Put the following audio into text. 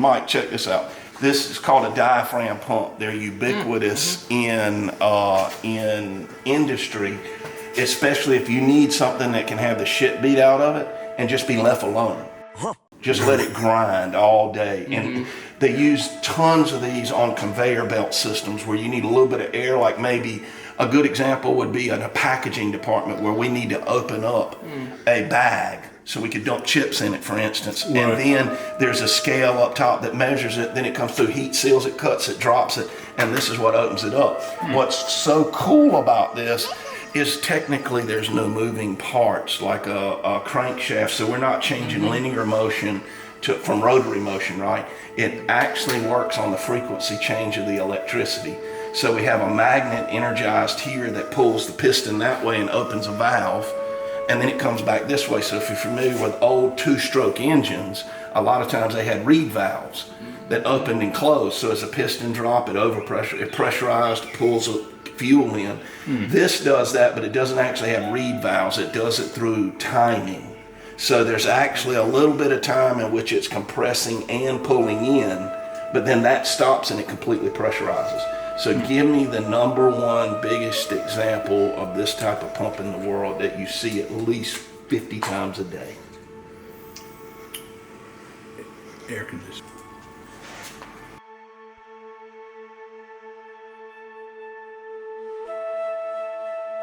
Mike, check this out. This is called a diaphragm pump. They're ubiquitous in industry, especially if you need something that can have the shit beat out of it and just be left alone. Just let it grind all day. And they use tons of these on conveyor belt systems where you need a little bit of air, like maybe a good example would be in a packaging department where we need to open up a bag so we could dump chips in it, for instance. Right. And then there's a scale up top that measures it, then it comes through, heat seals it, cuts it, drops it, and this is what opens it up. What's so cool about this is technically there's no moving parts like a crankshaft, so we're not changing linear motion from rotary motion, right? It actually works on the frequency change of the electricity. So we have a magnet energized here that pulls the piston that way and opens a valve, and then it comes back this way. So if you're familiar with old two-stroke engines, a lot of times they had reed valves that opened and closed. So as a piston drop, it pressurized, pulls the fuel in. This does that, but it doesn't actually have reed valves. It does it through timing. So there's actually a little bit of time in which it's compressing and pulling in, but then that stops and it completely pressurizes. So give me the number one biggest example of this type of pump in the world that you see at least 50 times a day. Air conditioning.